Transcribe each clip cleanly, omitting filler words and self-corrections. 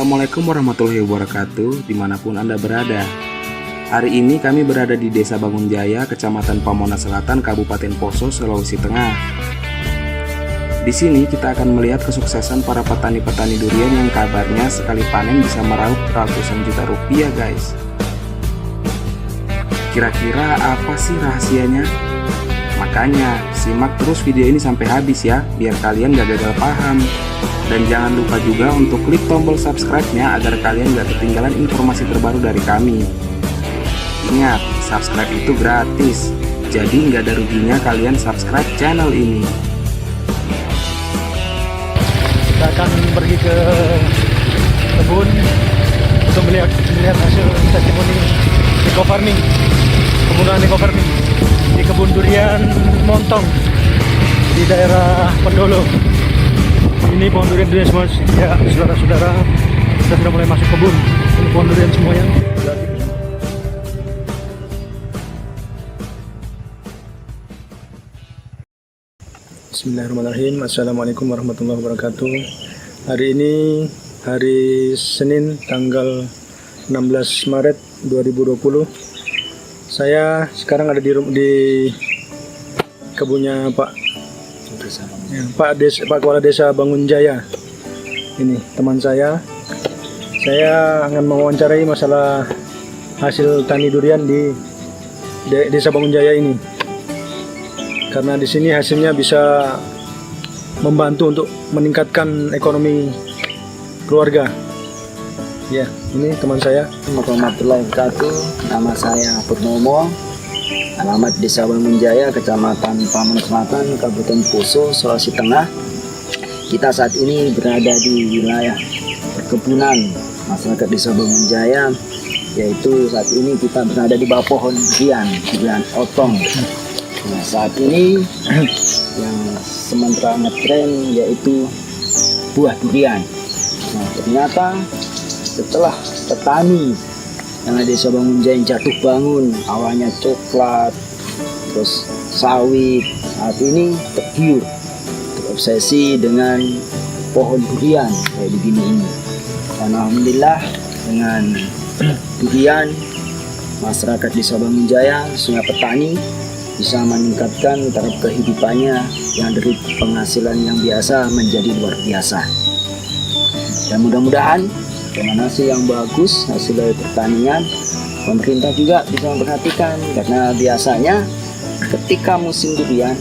Assalamualaikum warahmatullahi wabarakatuh, dimanapun Anda berada. Hari ini kami berada di Desa Bangunjaya, Kecamatan Pamona Selatan, Kabupaten Poso, Sulawesi Tengah. Di sini kita akan melihat kesuksesan para petani-petani durian yang kabarnya sekali panen bisa meraup ratusan juta rupiah, guys. Kira-kira apa sih rahasianya? Makanya simak terus video ini sampai habis ya, biar kalian gak gagal paham. Dan jangan lupa juga untuk klik tombol subscribe-nya agar kalian gak ketinggalan informasi terbaru dari kami. Ingat, subscribe itu gratis, jadi nggak ada ruginya kalian subscribe channel ini. Kita akan pergi ke kebun untuk melihat hasil testimoni eco farming, penggunaan eco farming di kebun durian Montong di daerah Pendolo. Ini pohon durian semua ya, saudara-saudara, kita sudah mulai masuk kebun. Ini pohon durian semuanya. Bismillahirrahmanirrahim. Assalamualaikum warahmatullahi wabarakatuh. Hari ini hari Senin tanggal 16 Maret 2020. Saya sekarang ada di kebunnya Pak Kepala Desa Bangunjaya. Ini teman saya. Saya akan mewawancarai masalah hasil tani durian di Desa Bangunjaya ini. Karena di sini hasilnya bisa membantu untuk meningkatkan ekonomi keluarga. Ya, ini teman saya. Warahmatullahi wabarakatuh. Nama saya Purnomo. Alamat Desa Bangunjaya, Kecamatan Pamona Selatan, Kabupaten Poso, Sulawesi Tengah. Kita saat ini berada di wilayah perkebunan masyarakat Desa Bangunjaya, yaitu saat ini kita berada di bawah pohon durian otong. Nah, saat ini yang sementara ngetren yaitu buah durian. Nah, ternyata setelah petani yang ada Desa Bangunjaya jatuh bangun, awalnya coklat, terus sawit, saat ini tergiur, terobsesi dengan pohon durian kayak begini ini. Dan alhamdulillah dengan durian masyarakat Desa Bangunjaya, khususnya petani, bisa meningkatkan taraf kehidupannya yang dari penghasilan yang biasa menjadi luar biasa. Dan mudah-mudahan dengan hasil yang bagus, hasil dari pertanian, pemerintah juga bisa memperhatikan, karena biasanya ketika musim durian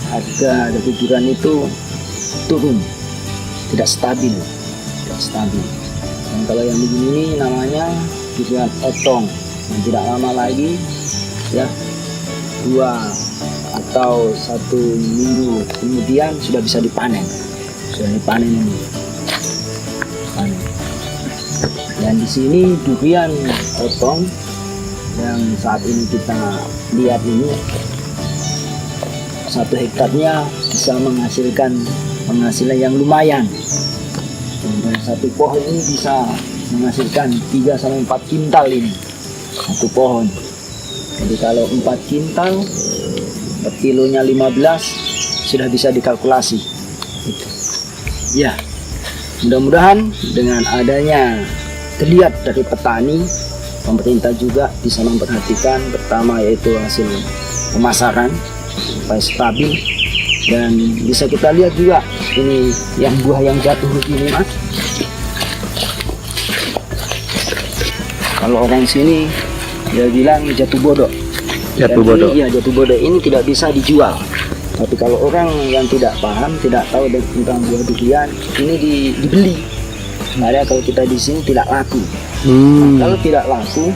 harga dari durian itu turun, tidak stabil. Dan kalau yang begini ini namanya durian otong, yang tidak lama lagi ya 2 atau 1 minggu kemudian sudah bisa dipanen, ini. Dan di sini durian otong yang saat ini kita lihat ini 1 hektarnya bisa menghasilkan penghasilan yang lumayan. Dan 1 pohon ini bisa menghasilkan 3-4 kintal ini 1 pohon. Jadi kalau 4 kintal per kilonya 15 sudah bisa dikalkulasi. Ya, mudah-mudahan dengan adanya geliat dari petani, pemerintah juga bisa memperhatikan pertama yaitu hasil pemasaran supaya stabil. Dan bisa kita lihat juga ini yang buah yang jatuh begini, Mas. Kalau orang sini dia bilang jatuh bodoh. Jatuh bodoh ini tidak bisa dijual. Tapi kalau orang yang tidak paham, tidak tahu tentang buah durian, ini dibeli. Sebenarnya kalau kita di sini tidak laku. Nah, kalau tidak laku,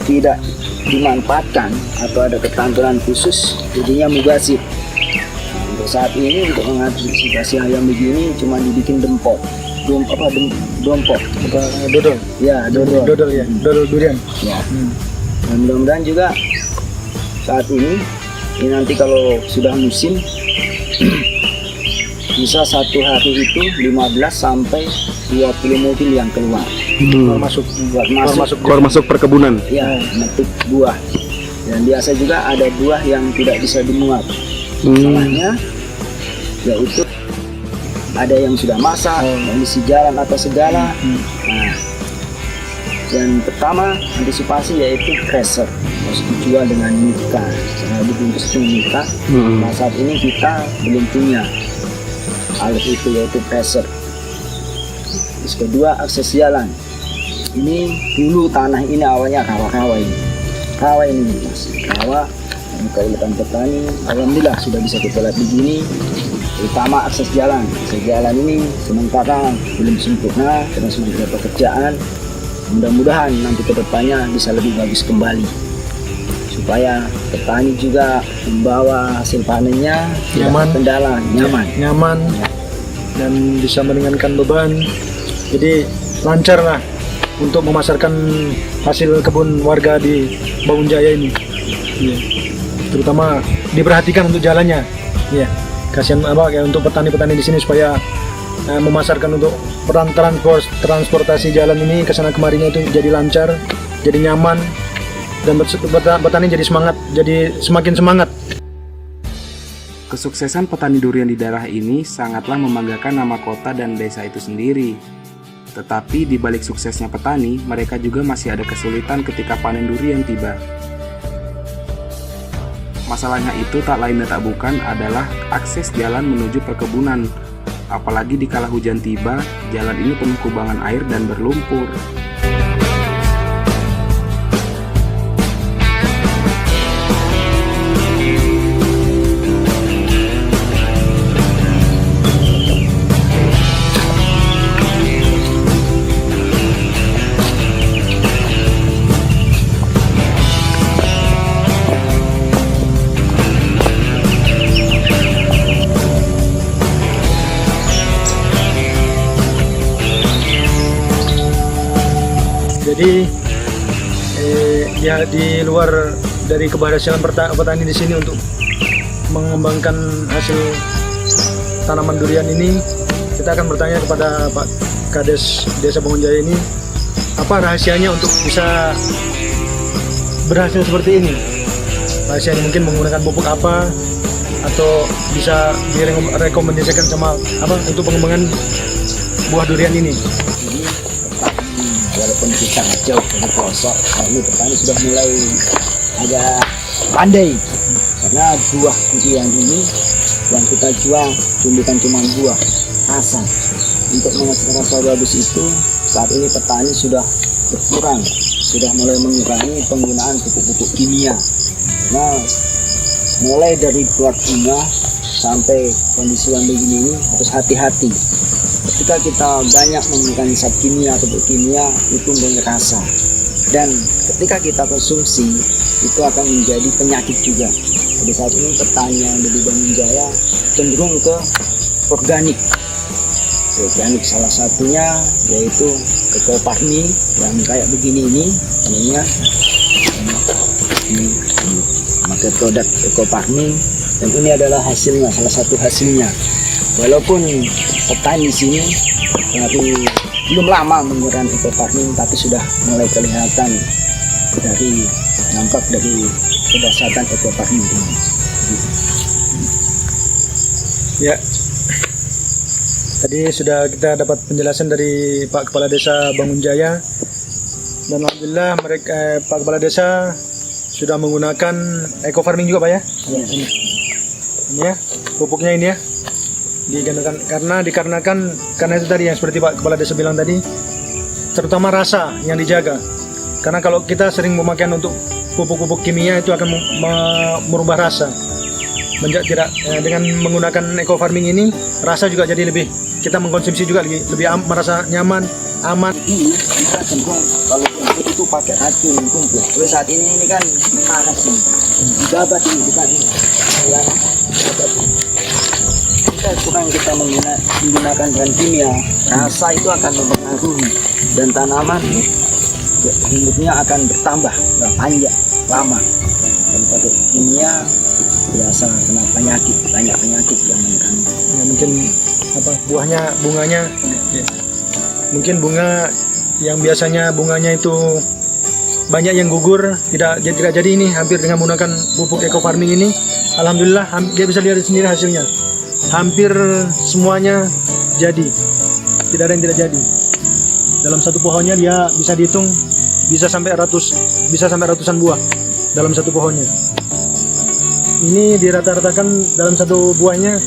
tidak dimanfaatkan atau ada ketentuan khusus, jadinya mubazir. Nah, untuk saat ini untuk mengantisipasi ayam begini cuma dibikin dompok, Dodol. Ya, Dodol ya, dodol durian. Ya. Dan mudah-mudahan juga saat ini nanti kalau sudah musim bisa 1 hari itu 15 sampai 20 mobil yang keluar. Keluar masuk perkebunan. Ya, metik buah. Dan biasa juga ada buah yang tidak bisa dimuat. Salahnya yaitu ada yang sudah masak, kondisi jalan atau segala. Nah, yang pertama antisipasi yaitu crusher, harus dijual dengan muka, karena dibungkus dengan muka. Nah, saat ini kita belum punya alat itu, yaitu crusher. Terus kedua, akses jalan. Ini dulu tanah ini awalnya rawa-rawa ini. Rawa ini Mas, rawa. Kesulitan petani, alhamdulillah sudah bisa kita lihat begini. Terutama akses jalan. Akses jalan ini sementara belum sempurna karena sementara pekerjaan. Mudah-mudahan nanti kedepannya bisa lebih bagus kembali, supaya petani juga membawa hasil panennya Nyaman. kendala, nyaman. Dan bisa meringankan beban. Jadi lancar lah untuk memasarkan hasil kebun warga di Bangun Jaya ini. Iya. Terutama diperhatikan untuk jalannya. Iya. Kasihan kayak untuk petani-petani di sini supaya memasarkan untuk peran transportasi jalan ini ke sana kemarinya itu jadi lancar, jadi nyaman, dan petani jadi semakin semangat. Kesuksesan petani durian di daerah ini sangatlah membanggakan nama kota dan desa itu sendiri. Tetapi di balik suksesnya petani, mereka juga masih ada kesulitan ketika panen durian tiba. Masalahnya itu tak lain dan tak bukan adalah akses jalan menuju perkebunan. Apalagi dikala hujan tiba, jalan ini penuh kubangan air dan berlumpur. Jadi ya di luar dari keberhasilan petani di sini untuk mengembangkan hasil tanaman durian ini, kita akan bertanya kepada Pak Kades Desa Bangun Jaya ini, apa rahasianya untuk bisa berhasil seperti ini? Rahasianya mungkin menggunakan pupuk apa, atau bisa direkomendasikan sama apa untuk pengembangan buah durian ini? Walaupun kita jauh dari pelosok, ini petani sudah mulai agak pandai, karena buah durian ini yang kita jual bukan cuma buah, rasa. Untuk menghasilkan rasa bagus itu saat ini petani sudah berkurang, sudah mulai mengurangi penggunaan pupuk-pupuk kimia. Nah, mulai dari buah bunga sampai kondisi yang begini ini harus hati-hati. Ketika kita banyak menggunakan zat kimia atau pupuk kimia, itu mempunyai rasa, dan ketika kita konsumsi itu akan menjadi penyakit juga. Jadi saat ini petani yang ada di Bangun Jaya cenderung ke organik. Salah satunya yaitu ekoparmi yang kayak begini ini pakai produk ekoparmi, dan ini adalah hasilnya, salah satu hasilnya. Walaupun petani di sini tapi belum lama menggunakan ekoparmi, tapi sudah mulai kelihatan nampak dari kedahsyatan ekoparmi ini. Ya, tadi sudah kita dapat penjelasan dari Pak Kepala Desa Bangun Jaya, dan alhamdulillah Pak Kepala Desa sudah menggunakan eco farming juga Pak ya? Ya. Ini ya, pupuknya ini ya. Karena itu tadi yang seperti Pak Kepala Desa bilang tadi, terutama rasa yang dijaga. Karena kalau kita sering memakai untuk pupuk-pupuk kimia itu akan merubah rasa. Dengan menggunakan eco farming ini, rasa juga jadi lebih, kita mengkonsumsi juga lebih merasa nyaman, aman. Ini kita cenderung kalau pupuk itu pakai racun kumpul. Terus saat ini kan panas ini, dibabat ini bukan ini. Ya, kita menggunakan bahan kimia, rasa itu akan mempengaruhi, dan tanaman umurnya akan bertambah panjang lama. Kalau pakai kimia biasa kena banyak penyakit yang menyerang. Ya, mungkin bunganya ya. Mungkin bunga yang biasanya bunganya itu banyak yang gugur, tidak jadi ini. Hampir dengan menggunakan pupuk eco farming ini, alhamdulillah dia bisa lihat sendiri hasilnya. Hampir semuanya jadi, tidak ada yang tidak jadi. Dalam satu pohonnya dia bisa dihitung bisa sampai ratusan buah dalam satu pohonnya. Ini dirata-ratakan dalam satu buahnya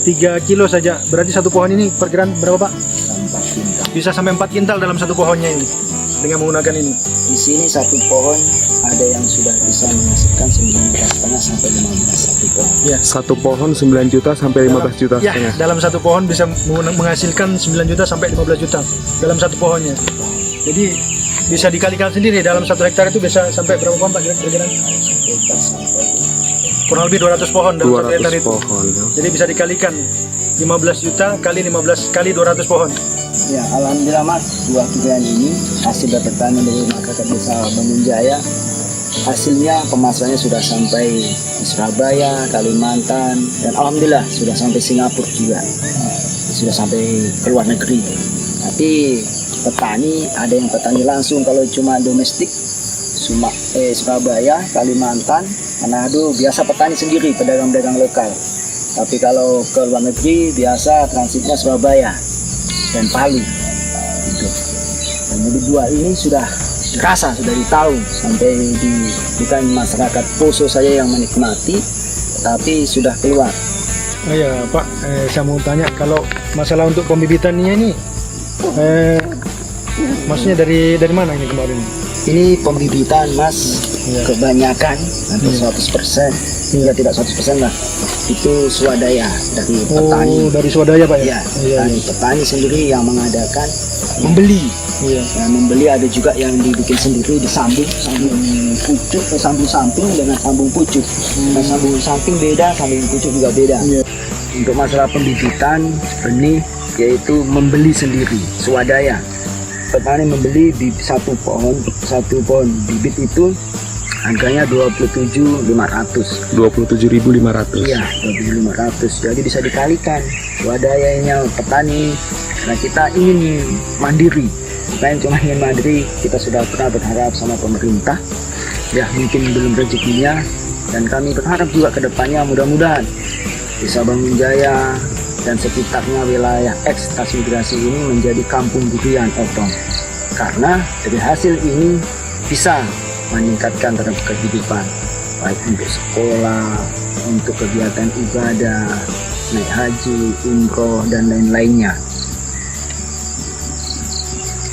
3 kilo saja. Berarti satu pohon ini perkiraan berapa Pak? 4 kintal. Bisa sampai 4 kintal dalam satu pohonnya ini dengan menggunakan ini. Di sini satu pohon ada yang sudah bisa menghasilkan 9,5 sampai 15 satu pohon. Ya. Satu pohon 9 juta sampai 15 juta Ya, setengah. dalam satu pohon bisa menghasilkan 9 juta sampai 15 juta dalam satu pohonnya. Jadi bisa dikalikan sendiri dalam 1 hektar itu bisa sampai berapa pohon Pak kira-kira? Kurang lebih 200 pohon dalam 1 hektar 200 itu. pohon. Jadi bisa dikalikan 15 juta kali 15 kali 200 pohon. Ya, alhamdulillah Mas, buah durian ini hasil bertani dari masyarakat desa Bangun Jaya. Hasilnya pemasarannya sudah sampai di Surabaya, Kalimantan, dan alhamdulillah sudah sampai Singapura juga, sudah sampai ke luar negeri. Tapi petani, ada yang petani langsung kalau cuma domestik, Surabaya, Kalimantan, Manado, biasa petani sendiri, pedagang-pedagang lokal. Tapi kalau ke luar negeri biasa transitnya Surabaya dan Palu gitu. Dan jadi buah ini sudah terasa, sudah ditahu sampai di bukan masyarakat Poso saja yang menikmati, tapi sudah keluar. Oh ya Pak, saya mau tanya kalau masalah untuk pembibitannya ini, maksudnya dari mana ini kemarin? Ini pembibitan Mas, Ya. kebanyakan hampir 100%, hingga tidak 100% lah, itu swadaya dari petani. Oh, dari swadaya Pak ya? Ya, Iya. dari petani sendiri yang mengadakan membeli. Iya. Ya, membeli ada juga yang dibikin sendiri, disambung, sambung pucuk, sambung samping dengan sambung pucuk. Nah, sambung samping beda, sambung pucuk juga beda. Iya. Untuk masalah pembibitan benih, yaitu membeli sendiri, swadaya. Petani membeli satu pohon bibit itu harganya 27.500. 27.500. Iya, 27.500. Jadi bisa dikalikan swadayanya petani. Karena kita ingin mandiri, bukan cuma ingin mandiri, kita sudah pernah berharap sama pemerintah. Ya mungkin belum rezekinya, dan kami berharap juga ke depannya mudah-mudahan Desa Bangun Jaya dan sekitarnya wilayah eks transmigrasi ini menjadi kampung durian Otong. Karena dari hasil ini bisa meningkatkan taraf kehidupan, baik untuk sekolah, untuk kegiatan ibadah, naik haji, umroh, dan lain-lainnya.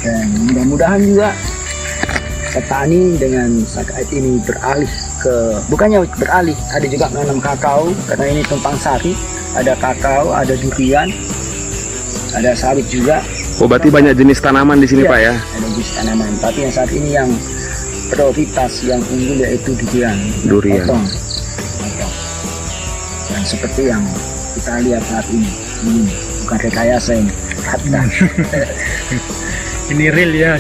Dan mudah-mudahan juga petani dengan saat ini beralih bukannya beralih, ada juga menanam kakao, karena ini tumpang sari, ada kakao, ada durian, ada sawit juga. Oh, berarti banyak jenis tanaman di sini Ya, Pak ya? ada jenis tanaman, tapi yang saat ini yang prioritas yang unggul yaitu durian. Durian. Otong. Dan seperti yang kita lihat saat ini bukan rekayasa ini, fakta. Ini real ya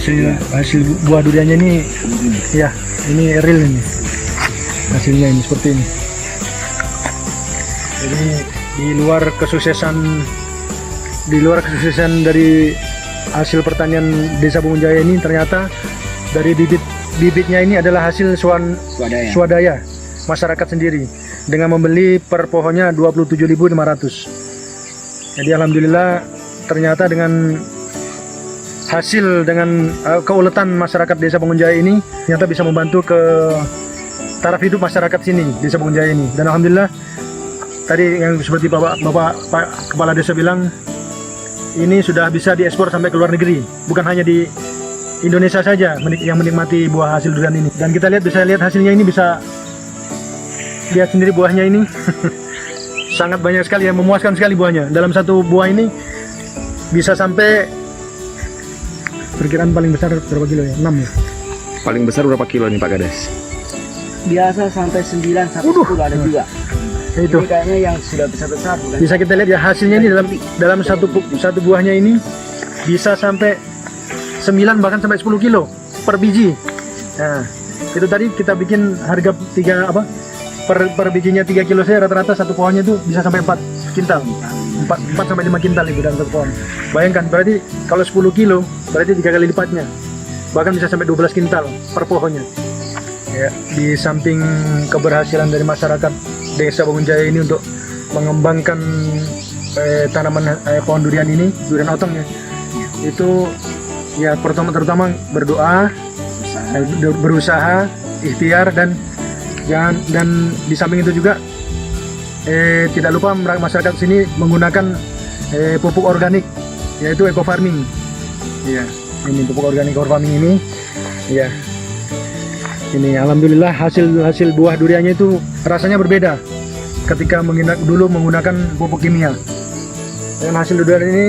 hasil buah duriannya ini. Ya, ini real ini. Hasilnya ini seperti ini. Jadi di luar kesuksesan dari hasil pertanian Desa Bangun Jaya ini, ternyata dari bibitnya ini adalah hasil swadaya masyarakat sendiri dengan membeli per pohonnya 27.500. Jadi alhamdulillah ternyata dengan hasil keuletan masyarakat Desa Bangun Jaya ini ternyata bisa membantu ke taraf hidup masyarakat sini Desa Bangun Jaya ini. Dan alhamdulillah tadi yang seperti Pak Kepala Desa bilang, ini sudah bisa diekspor sampai ke luar negeri, bukan hanya di Indonesia saja yang menikmati buah hasil durian ini. Dan kita bisa lihat hasilnya ini, bisa lihat sendiri buahnya ini. Sangat banyak sekali, yang memuaskan sekali buahnya. Dalam satu buah ini bisa sampai, perkiraan paling besar berapa kilo ya? 6 ya? Paling besar berapa kilo nih Pak Kades? Biasa sampai 9 sampai 10 ada juga. Itu Ini kayaknya yang sudah besar-besar, bukan? bisa kita lihat ya hasilnya ini dalam satu buahnya ini bisa sampai 9 bahkan sampai 10 kilo per biji. Nah, itu tadi kita bikin harga per bijinya 3 kilo saya, rata-rata satu pohonnya itu bisa sampai 4 kintal. 4 sampai 5 kintal itu dalam satu pohon. Bayangkan, berarti kalau 10 kilo berarti 3 kali lipatnya. Bahkan bisa sampai 12 kintal per pohonnya. Ya, di samping keberhasilan dari masyarakat Desa Bangun Jaya ini untuk mengembangkan tanaman pohon durian ini, durian otong ya. Itu ya terutama berdoa, berusaha, ikhtiar dan di samping itu juga tidak lupa masyarakat sini menggunakan pupuk organik, yaitu eco farming. Ya, ini pupuk organik eco farming ini. Ya. Ini alhamdulillah hasil buah duriannya itu rasanya berbeda ketika dulu menggunakan pupuk kimia. Dengan hasil durian ini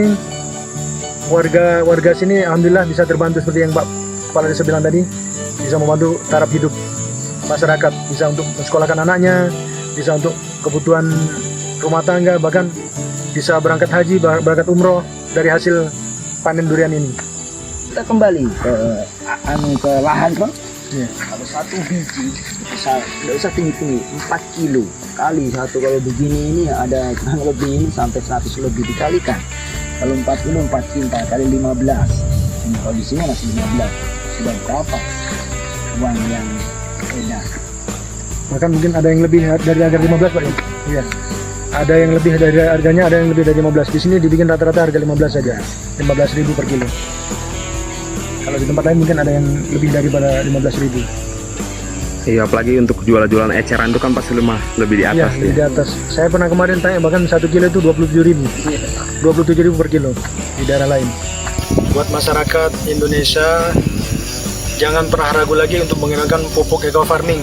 warga sini alhamdulillah bisa terbantu seperti yang Pak Kepala Desa bilang tadi, bisa membantu taraf hidup masyarakat, bisa untuk mensekolahkan anaknya, bisa untuk kebutuhan rumah tangga, bahkan bisa berangkat haji, berangkat umroh dari hasil panen durian ini. Kita kembali ke lahan Bang. Ya. Kalau satu biji tidak usah tinggi 4 kilo kali satu, kalau begini ini ada kurang lebih ini sampai 100 lebih dikalikan. Kalau 4 kilo 4 kintal kali 15. Ini kalau di sini masih 15. Sudah berapa uang yang enak? Bahkan mungkin ada yang lebih dari harga 15 Pak. Iya. Ada yang lebih dari harganya, ada yang lebih dari 15. Di sini dibikin rata-rata harga 15 saja. 15.000 per kilo. Kalau di tempat lain mungkin ada yang lebih daripada 15.000. Iya, apalagi untuk jualan eceran itu kan pasti lebih di atas. Iya, di atas. Saya pernah kemarin tanya, bahkan 1 kilo itu 27.000. 27.000 per kilo di daerah lain. Buat masyarakat Indonesia, jangan pernah ragu lagi untuk menggunakan pupuk eco farming.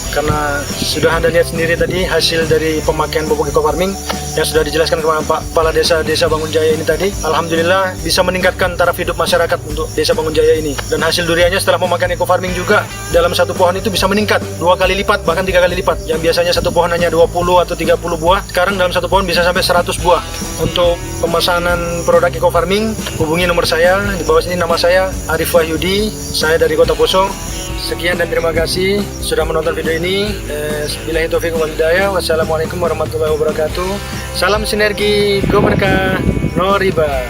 Karena sudah Anda lihat sendiri tadi hasil dari pemakaian pupuk eco farming yang sudah dijelaskan kepada Pak Kepala Desa Bangun Jaya ini tadi. Alhamdulillah bisa meningkatkan taraf hidup masyarakat untuk Desa Bangun Jaya ini. Dan hasil duriannya setelah pemakaian eco farming juga dalam satu pohon itu bisa meningkat 2 kali lipat, bahkan 3 kali lipat. Yang biasanya satu pohon hanya 20 atau 30 buah, sekarang dalam satu pohon bisa sampai 100 buah. Untuk pemesanan produk eco farming, hubungi nomor saya. Di bawah sini nama saya Arif Wahyudi, saya dari Kota Poso. Sekian dan terima kasih sudah menonton video ini. Billahi taufiq wal hidayah. Wassalamualaikum warahmatullahi wabarakatuh. Salam sinergi, go berkah, no riba.